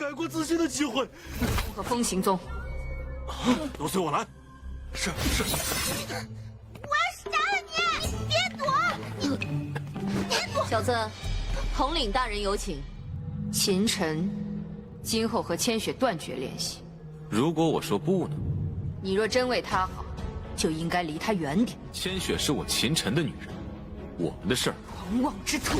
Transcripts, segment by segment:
改过自新的机会。和风行踪，都随我来。是。我要杀了你！你别躲！你别躲！小子，统领大人有请。秦晨，今后和千雪断绝联系。如果我说不呢？你若真为她好，就应该离她远点。千雪是我秦晨的女人，我们的事儿。狂妄之徒！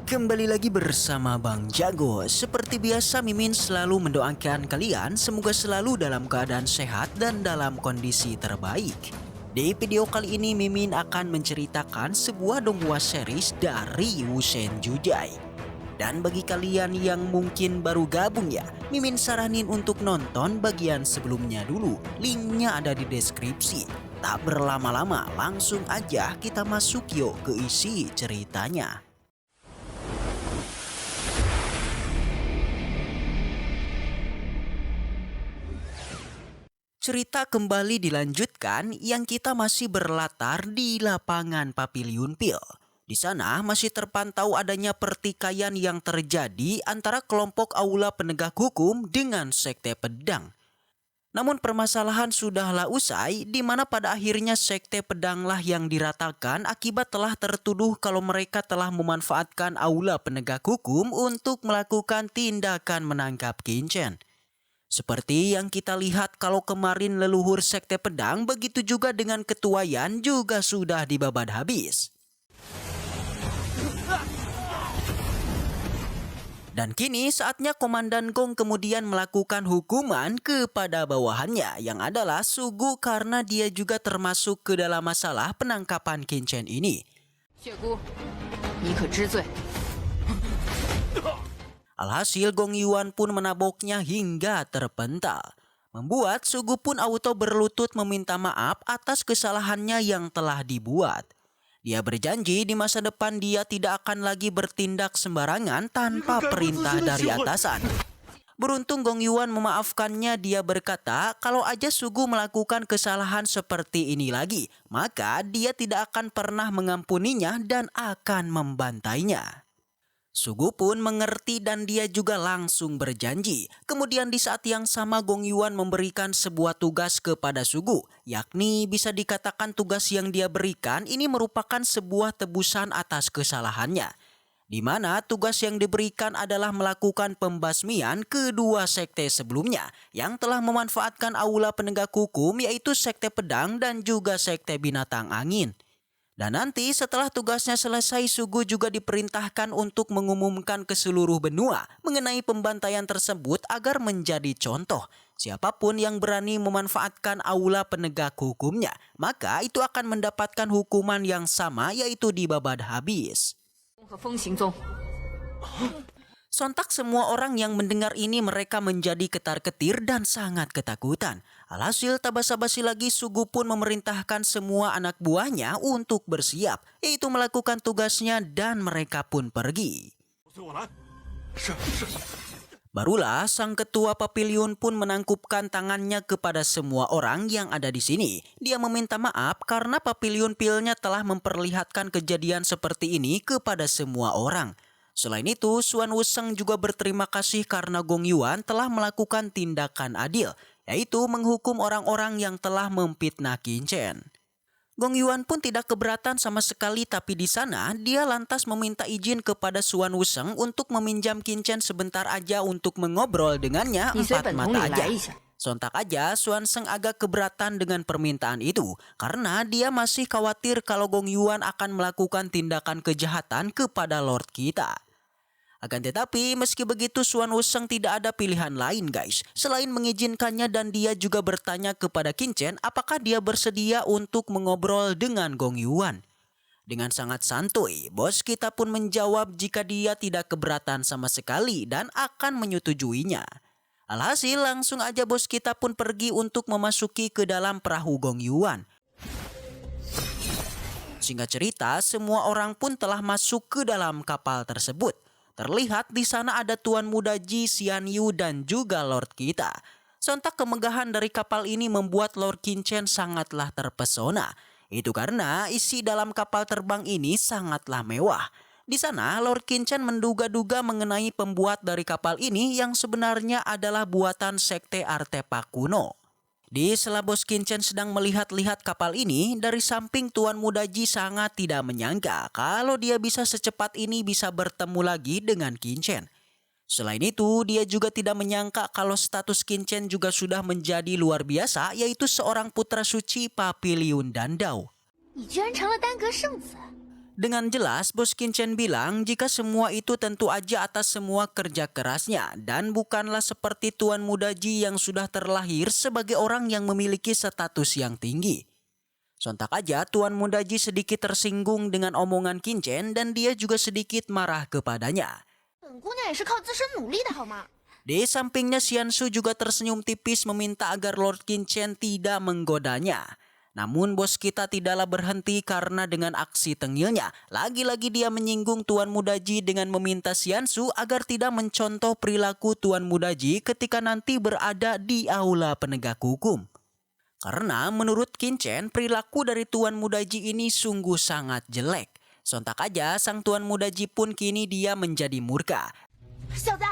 Kembali lagi bersama Bang Jago. Seperti biasa Mimin selalu mendoakan kalian semoga selalu dalam keadaan sehat dan dalam kondisi terbaik. Di video kali ini Mimin akan menceritakan sebuah donghua series dari Wusen Jujai. Dan bagi kalian yang mungkin baru gabung ya, Mimin saranin untuk nonton bagian sebelumnya dulu. Linknya ada di deskripsi. Tak berlama-lama, langsung aja kita masuk yuk ke isi ceritanya. Cerita kembali dilanjutkan yang kita masih berlatar di lapangan Papiliun Pil. Di sana masih terpantau adanya pertikaian yang terjadi antara kelompok Aula Penegak Hukum dengan Sekte Pedang. Namun permasalahan sudahlah usai di mana pada akhirnya Sekte Pedanglah yang diratakan akibat telah tertuduh kalau mereka telah memanfaatkan Aula Penegak Hukum untuk melakukan tindakan menangkap Kinchen. Seperti yang kita lihat kalau kemarin leluhur Sekte Pedang, begitu juga dengan Ketua Yan juga sudah dibabad habis. Dan kini saatnya Komandan Gong kemudian melakukan hukuman kepada bawahannya yang adalah Sugu karena dia juga termasuk ke dalam masalah penangkapan Kinchen ini. 血姑，你可知罪？ Alhasil Gong Yuan pun menaboknya hingga terpental. Membuat Sugu pun auto berlutut meminta maaf atas kesalahannya yang telah dibuat. Dia berjanji di masa depan dia tidak akan lagi bertindak sembarangan tanpa perintah dari atasan. Beruntung Gong Yuan memaafkannya, dia berkata kalau aja Sugu melakukan kesalahan seperti ini lagi, maka dia tidak akan pernah mengampuninya dan akan membantainya. Sugu pun mengerti dan dia juga langsung berjanji. Kemudian di saat yang sama Gong Yuan memberikan sebuah tugas kepada Sugu. Yakni bisa dikatakan tugas yang dia berikan ini merupakan sebuah tebusan atas kesalahannya. Di mana tugas yang diberikan adalah melakukan pembasmian kedua sekte sebelumnya yang telah memanfaatkan Aula Penegak Hukum yaitu Sekte Pedang dan juga Sekte Binatang Angin. Dan nanti setelah tugasnya selesai, Sugu juga diperintahkan untuk mengumumkan ke seluruh benua mengenai pembantaian tersebut agar menjadi contoh. Siapapun yang berani memanfaatkan Aula Penegak Hukumnya, maka itu akan mendapatkan hukuman yang sama yaitu dibabad habis. Sontak semua orang yang mendengar ini mereka menjadi ketar-ketir dan sangat ketakutan. Alhasil tak basa-basi lagi Sugu pun memerintahkan semua anak buahnya untuk bersiap, yaitu melakukan tugasnya dan mereka pun pergi. Barulah sang ketua Papiliun pun menangkupkan tangannya kepada semua orang yang ada di sini. Dia meminta maaf karena Papiliun Pilnya telah memperlihatkan kejadian seperti ini kepada semua orang. Selain itu, Suan Wuseng juga berterima kasih karena Gong Yuan telah melakukan tindakan adil, yaitu menghukum orang-orang yang telah memfitnah Kinchen. Gong Yuan pun tidak keberatan sama sekali, tapi di sana dia lantas meminta izin kepada Suan Wuseng untuk meminjam Kinchen sebentar aja untuk mengobrol dengannya 4 mata aja. Sontak aja Suan Seng agak keberatan dengan permintaan itu karena dia masih khawatir kalau Gong Yuan akan melakukan tindakan kejahatan kepada Lord kita. Akan tetapi meski begitu Suan Wuseng tidak ada pilihan lain guys selain mengizinkannya, dan dia juga bertanya kepada Kinchen apakah dia bersedia untuk mengobrol dengan Gong Yuan. Dengan sangat santuy bos kita pun menjawab jika dia tidak keberatan sama sekali dan akan menyetujuinya. Alhasil langsung aja bos kita pun pergi untuk memasuki ke dalam perahu Gong Yuan. Singkat cerita semua orang pun telah masuk ke dalam kapal tersebut. Terlihat di sana ada Tuan Muda Ji, Xian Yu dan juga Lord kita. Sontak kemegahan dari kapal ini membuat Lord Kinchen sangatlah terpesona. Itu karena isi dalam kapal terbang ini sangatlah mewah. Di sana, Lord Qin Chen menduga-duga mengenai pembuat dari kapal ini yang sebenarnya adalah buatan sekte artefak kuno. Di sela Bos Qin Chen sedang melihat-lihat kapal ini, dari samping Tuan Muda Ji sangat tidak menyangka kalau dia bisa secepat ini bisa bertemu lagi dengan Qin Chen. Selain itu, dia juga tidak menyangka kalau status Qin Chen juga sudah menjadi luar biasa, yaitu seorang putra suci Papiliun Dandau. 你居然成了单格圣子。 Dengan jelas, Bos Qin Chen bilang jika semua itu tentu aja atas semua kerja kerasnya dan bukanlah seperti Tuan Muda Ji yang sudah terlahir sebagai orang yang memiliki status yang tinggi. Sontak aja Tuan Muda Ji sedikit tersinggung dengan omongan Qin Chen dan dia juga sedikit marah kepadanya. 本姑娘也是靠自身努力的好吗？ Di sampingnya Xian Su juga tersenyum tipis meminta agar Lord Qin Chen tidak menggodanya. Namun bos kita tidaklah berhenti karena dengan aksi tengilnya, lagi-lagi dia menyinggung Tuan Muda Ji dengan meminta Xian Su agar tidak mencontoh perilaku Tuan Muda Ji ketika nanti berada di aula penegak hukum. Karena menurut Qin Chen, perilaku dari Tuan Muda Ji ini sungguh sangat jelek. Sontak aja sang Tuan Muda Ji pun kini dia menjadi murka. 小子，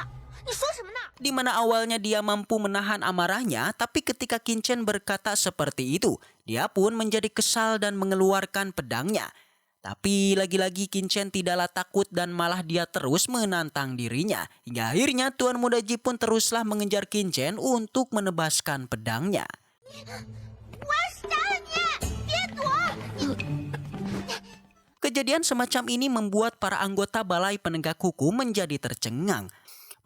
你说什么呢？ Di mana awalnya dia mampu menahan amarahnya, tapi ketika Qin Chen berkata seperti itu, dia pun menjadi kesal dan mengeluarkan pedangnya. Tapi lagi-lagi Qin Chen tidaklah takut dan malah dia terus menantang dirinya. Hingga akhirnya Tuan Muda Ji pun teruslah mengejar Qin Chen untuk menebaskan pedangnya. 我要杀了你！别躲！ Kejadian semacam ini membuat para anggota Balai Penegak Hukum menjadi tercengang.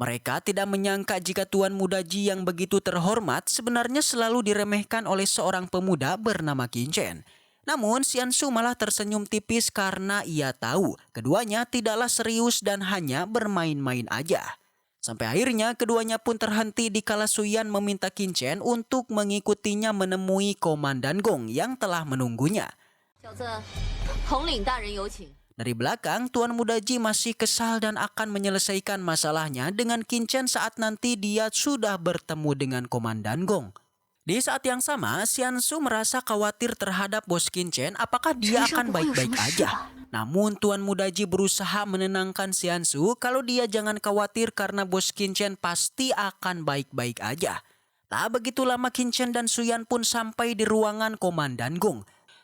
Mereka tidak menyangka jika Tuan Muda Ji yang begitu terhormat sebenarnya selalu diremehkan oleh seorang pemuda bernama Qin Chen. Namun Xian Su malah tersenyum tipis karena ia tahu keduanya tidaklah serius dan hanya bermain-main aja. Sampai akhirnya keduanya pun terhenti dikala Suyan meminta Qin Chen untuk mengikutinya menemui Komandan Gong yang telah menunggunya. 小子，统领大人有请。 Dari belakang, Tuan Muda Ji masih kesal dan akan menyelesaikan masalahnya dengan Qin Chen saat nanti dia sudah bertemu dengan Komandan Gong. Di saat yang sama, Xian Su merasa khawatir terhadap bos Qin Chen apakah dia akan baik-baik aja. Namun Tuan Muda Ji berusaha menenangkan Xian Su kalau dia jangan khawatir karena bos Qin Chen pasti akan baik-baik aja. Tak begitu lama Qin Chen dan Suyan pun sampai di ruangan Komandan Gong.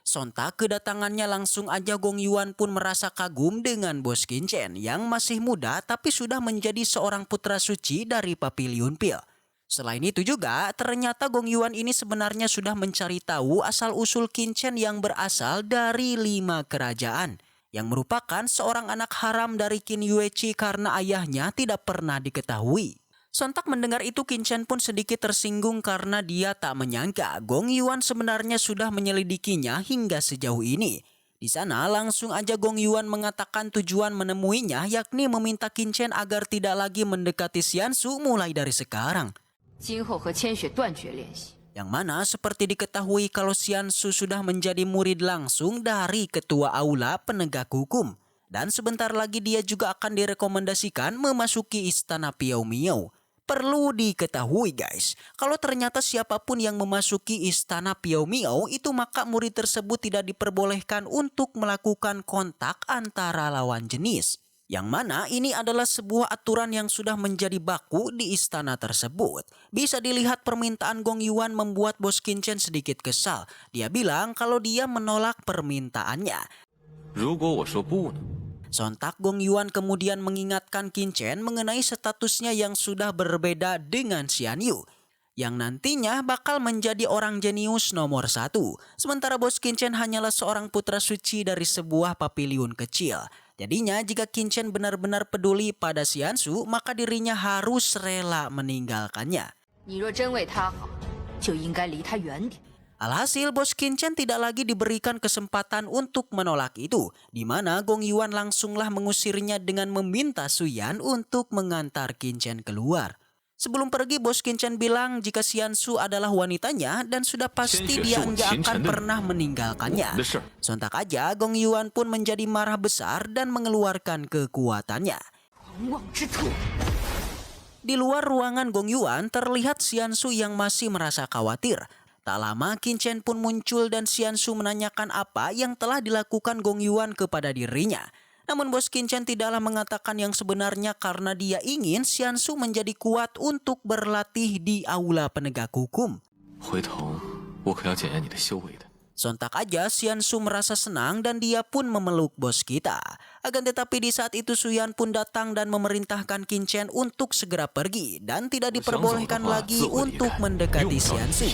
Sontak kedatangannya langsung aja Gong Yuan pun merasa kagum dengan bos Qin Chen yang masih muda tapi sudah menjadi seorang putra suci dari Papiliun Pil. Selain itu juga ternyata Gong Yuan ini sebenarnya sudah mencari tahu asal-usul Qin Chen yang berasal dari 5 kerajaan. Yang merupakan seorang anak haram dari Qin Yueqi karena ayahnya tidak pernah diketahui. Sontak mendengar itu Qin Chen pun sedikit tersinggung karena dia tak menyangka Gong Yuan sebenarnya sudah menyelidikinya hingga sejauh ini. Di sana langsung aja Gong Yuan mengatakan tujuan menemuinya yakni meminta Qin Chen agar tidak lagi mendekati Xian Su mulai dari sekarang. 今后和千雪断绝联系。 Yang mana seperti diketahui kalau Xian Su sudah menjadi murid langsung dari ketua aula penegak hukum. Dan sebentar lagi dia juga akan direkomendasikan memasuki istana Piao Miao. Perlu diketahui guys, kalau ternyata siapapun yang memasuki istana Piao Miao itu maka murid tersebut tidak diperbolehkan untuk melakukan kontak antara lawan jenis. Yang mana ini adalah sebuah aturan yang sudah menjadi baku di istana tersebut. Bisa dilihat permintaan Gong Yuan membuat bos Qin Chen sedikit kesal. Dia bilang kalau dia menolak permintaannya. 如果我说不呢？ Sontak Gong Yuan kemudian mengingatkan Qin Chen mengenai statusnya yang sudah berbeda dengan Xian Yu, yang nantinya bakal menjadi orang jenius nomor 1. Sementara bos Qin Chen hanyalah seorang putra suci dari sebuah papiliun kecil. Jadinya jika Qin Chen benar-benar peduli pada Xian Su, maka dirinya harus rela meninggalkannya. 你若真为他好，就应该离他远点。 Alhasil bos Qin Chen tidak lagi diberikan kesempatan untuk menolak itu, di mana Gong Yuan langsunglah mengusirnya dengan meminta Suyan untuk mengantar Qin Chen keluar. Sebelum pergi bos Qin Chen bilang jika Xian Su adalah wanitanya dan sudah pasti dia enggak akan pernah meninggalkannya. Sontak aja Gong Yuan pun menjadi marah besar dan mengeluarkan kekuatannya. 狂妄之徒！ Di luar ruangan Gong Yuan terlihat Xian Su yang masih merasa khawatir. Tak lama Qin Chen pun muncul dan Xian Su menanyakan apa yang telah dilakukan Gong Yuan kepada dirinya. Namun Bos Qianchen tidaklah mengatakan yang sebenarnya karena dia ingin Xiansu menjadi kuat untuk berlatih di aula penegak hukum. 回头我可要检验你的修为的。 Sontak aja Xiansu merasa senang dan dia pun memeluk bos kita. Akan tetapi di saat itu Suyan pun datang dan memerintahkan Qianchen untuk segera pergi dan tidak diperbolehkan lagi untuk mendekati Xiansu.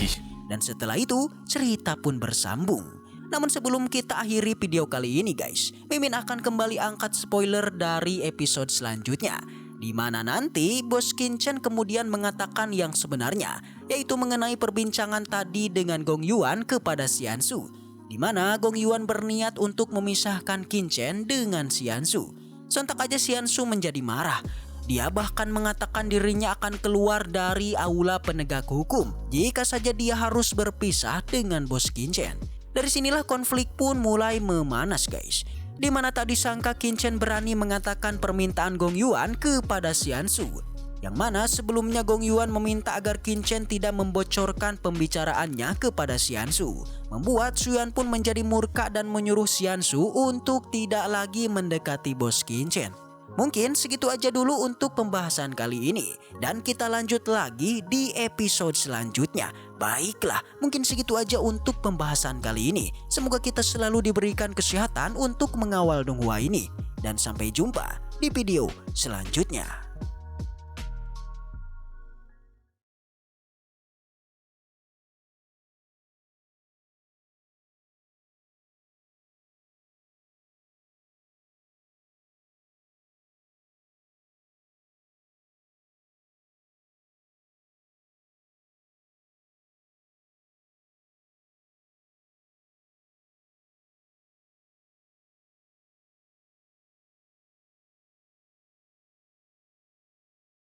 Dan setelah itu cerita pun bersambung. Namun sebelum kita akhiri video kali ini guys, Mimin akan kembali angkat spoiler dari episode selanjutnya, di mana nanti Bos Qianchen kemudian mengatakan yang sebenarnya, yaitu mengenai perbincangan tadi dengan Gong Yuan kepada Xiansu, di mana Gong Yuan berniat untuk memisahkan Qianchen dengan Xiansu. Sontak aja Xiansu menjadi marah. Dia bahkan mengatakan dirinya akan keluar dari aula penegak hukum jika saja dia harus berpisah dengan Bos Qianchen. Dari sinilah konflik pun mulai memanas guys, di mana tak disangka Qianchen berani mengatakan permintaan Gong Yuan kepada Xiansu, yang mana sebelumnya Gong Yuan meminta agar Qianchen tidak membocorkan pembicaraannya kepada Xiansu, membuat Suyan pun menjadi murka dan menyuruh Xiansu untuk tidak lagi mendekati Bos Qianchen. Mungkin segitu aja dulu untuk pembahasan kali ini, dan kita lanjut lagi di episode selanjutnya. Baiklah, mungkin segitu aja untuk pembahasan kali ini. Semoga kita selalu diberikan kesehatan untuk mengawal Donghua ini. Dan sampai jumpa di video selanjutnya.